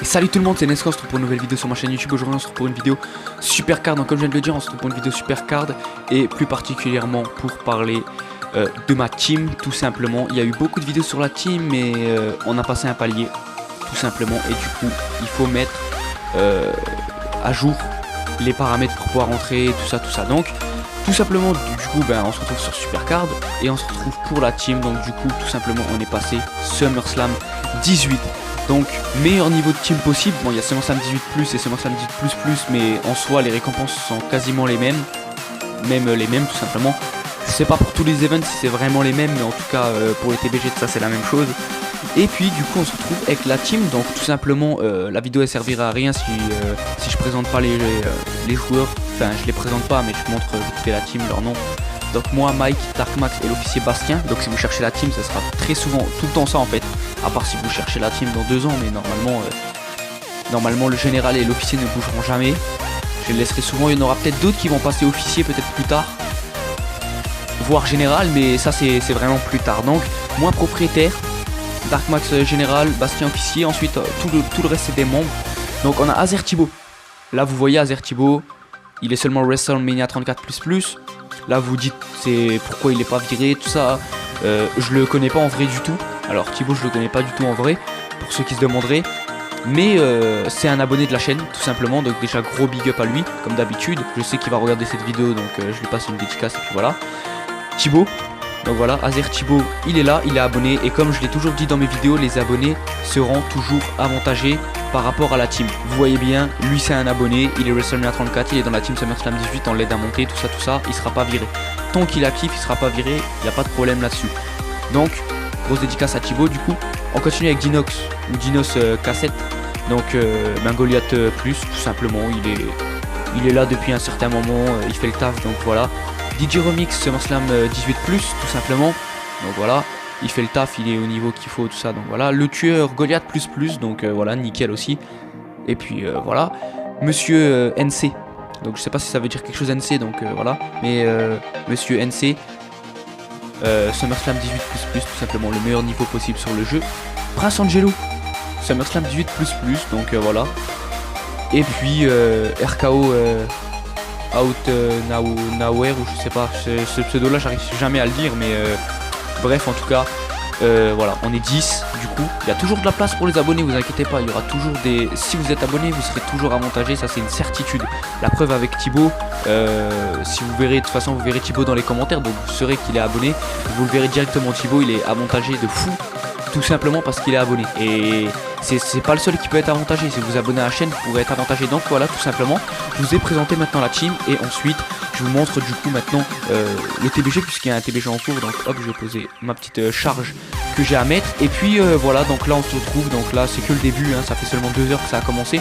Salut tout le monde, c'est Nesco, on se retrouve pour une nouvelle vidéo sur ma chaîne YouTube. Aujourd'hui on se retrouve pour une vidéo super card, donc comme je viens de le dire, on se retrouve pour une vidéo super card. Et plus particulièrement pour parler de ma team, tout simplement. Il y a eu beaucoup de vidéos sur la team, mais on a passé un palier, tout simplement. Et du coup, il faut mettre à jour les paramètres pour pouvoir entrer, tout ça. Donc, tout simplement, du coup, on se retrouve sur Supercard et on se retrouve pour la team. Donc, du coup, tout simplement, on est passé SummerSlam 18. Donc, meilleur niveau de team possible. Bon, il y a SummerSlam 18 Plus et SummerSlam 18 Plus, mais en soi, les récompenses sont quasiment les mêmes. Même les mêmes, tout simplement. Je sais pas pour tous les events si c'est vraiment les mêmes, mais en tout cas, pour les TBG, ça, c'est la même chose. Et puis, du coup, on se retrouve avec la team. Donc, tout simplement, la vidéo, elle servira à rien si je présente pas les joueurs. Enfin, je les présente pas, mais je montre vite fait la team, leur nom. Donc moi, Mike, Darkmax et l'officier Bastien. Donc si vous cherchez la team, ça sera très souvent, tout le temps ça en fait. À part si vous cherchez la team dans 2 ans, mais normalement le général et l'officier ne bougeront jamais. Je les laisserai souvent, il y en aura peut-être d'autres qui vont passer officier peut-être plus tard. Voire général, mais ça c'est vraiment plus tard. Donc moi propriétaire, Darkmax général, Bastien officier, ensuite tout le reste c'est des membres. Donc on a Azer Thibaut. Là vous voyez Azer Thibaut, il est seulement WrestleMania 34 ++. Là vous dites c'est pourquoi il est pas viré, tout ça. Je le connais pas en vrai du tout. Alors Thibaut je le connais pas du tout en vrai, pour ceux qui se demanderaient. Mais c'est un abonné de la chaîne tout simplement. Donc déjà gros big up à lui comme d'habitude. Je sais qu'il va regarder cette vidéo, donc je lui passe une dédicace et puis voilà. Thibaut, donc voilà, Azer Thibaut il est là, il est abonné. Et comme je l'ai toujours dit dans mes vidéos, les abonnés seront toujours avantagés par rapport à la team. Vous voyez bien, lui c'est un abonné, il est WrestleMania 34, il est dans la team SummerSlam 18, on l'aide à monter, tout ça, il sera pas viré. Tant qu'il a kiff, il sera pas viré, il n'y a pas de problème là-dessus. Donc, grosse dédicace à Thibaut du coup. On continue avec Dinox, ou Dinos Cassette. Donc, Goliath Plus, tout simplement, il est là depuis un certain moment, il fait le taf, donc voilà. DJ Remix SummerSlam 18 Plus, tout simplement, donc voilà. Il fait le taf, il est au niveau qu'il faut, tout ça, donc voilà. Le tueur Goliath Plus, donc voilà, nickel aussi. Et puis voilà. Monsieur NC, donc je sais pas si ça veut dire quelque chose NC, donc voilà. Mais Monsieur NC, SummerSlam 18 Plus, tout simplement, le meilleur niveau possible sur le jeu. Prince Angelo, SummerSlam 18 Plus, donc voilà. Et puis RKO Out Nowhere, ou je sais pas, ce pseudo là, j'arrive jamais à le dire, mais bref, en tout cas, voilà, on est 10 du coup. Il y a toujours de la place pour les abonnés, vous inquiétez pas. Il y aura toujours des... Si vous êtes abonné, vous serez toujours avantagé, ça c'est une certitude. La preuve avec Thibaut, si vous verrez, de toute façon vous verrez Thibaut dans les commentaires, donc vous saurez qu'il est abonné. Vous le verrez directement, Thibaut il est avantagé de fou, tout simplement parce qu'il est abonné. Et c'est pas le seul qui peut être avantagé. Si vous abonnez à la chaîne, vous pourrez être avantagé. Donc voilà, tout simplement, je vous ai présenté maintenant la team. Et ensuite, je vous montre du coup maintenant le TBG, puisqu'il y a un TBG en cours. Donc hop, je vais poser ma petite charge que j'ai à mettre. Et puis voilà, donc là on se retrouve. Donc là c'est que le début, hein, ça fait seulement 2 heures que ça a commencé.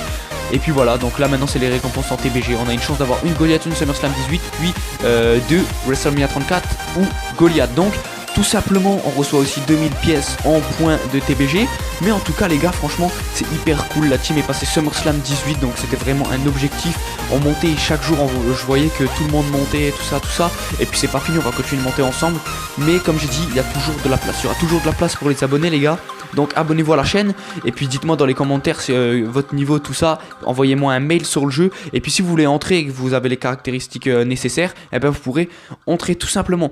Et puis voilà, donc là maintenant c'est les récompenses en TBG. On a une chance d'avoir une Goliath, une SummerSlam 18, puis 2 WrestleMania 34 ou Goliath. Donc tout simplement, on reçoit aussi 2000 pièces en points de TBG. Mais en tout cas les gars, franchement c'est hyper cool. La team est passée SummerSlam 18, donc c'était vraiment un objectif. On montait chaque jour, je voyais que tout le monde montait, tout ça. Et puis c'est pas fini, on va continuer de monter ensemble. Mais comme j'ai dit, il y a toujours de la place. Il y aura toujours de la place pour les abonnés les gars. Donc abonnez-vous à la chaîne. Et puis dites-moi dans les commentaires votre niveau, tout ça. Envoyez-moi un mail sur le jeu. Et puis si vous voulez entrer et que vous avez les caractéristiques nécessaires, et vous pourrez entrer tout simplement.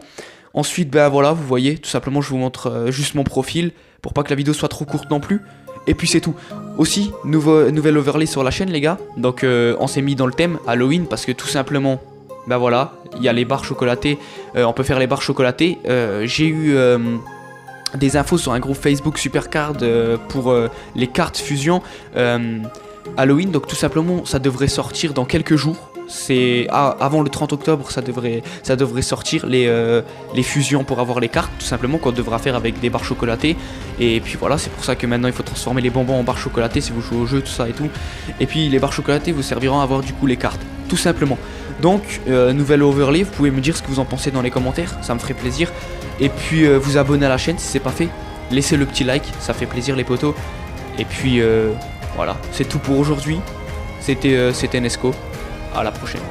Ensuite, voilà, vous voyez, tout simplement, je vous montre juste mon profil pour pas que la vidéo soit trop courte non plus. Et puis c'est tout. Aussi, nouvelle overlay sur la chaîne, les gars. Donc, on s'est mis dans le thème Halloween parce que tout simplement, voilà, il y a les barres chocolatées. On peut faire les barres chocolatées. J'ai eu des infos sur un groupe Facebook Supercard pour les cartes fusion Halloween. Donc, tout simplement, ça devrait sortir dans quelques jours. C'est avant le 30 octobre ça devrait sortir les fusions pour avoir les cartes, tout simplement, qu'on devra faire avec des barres chocolatées. Et puis voilà, c'est pour ça que maintenant il faut transformer les bonbons en barres chocolatées si vous jouez au jeu, tout ça et tout. Et puis les barres chocolatées vous serviront à avoir du coup les cartes, tout simplement. Donc nouvelle overlay, vous pouvez me dire ce que vous en pensez dans les commentaires, ça me ferait plaisir. Et puis vous abonner à la chaîne si c'est pas fait, laissez le petit like, ça fait plaisir les potos. Et puis voilà, c'est tout pour aujourd'hui. C'était Nesco. À la prochaine.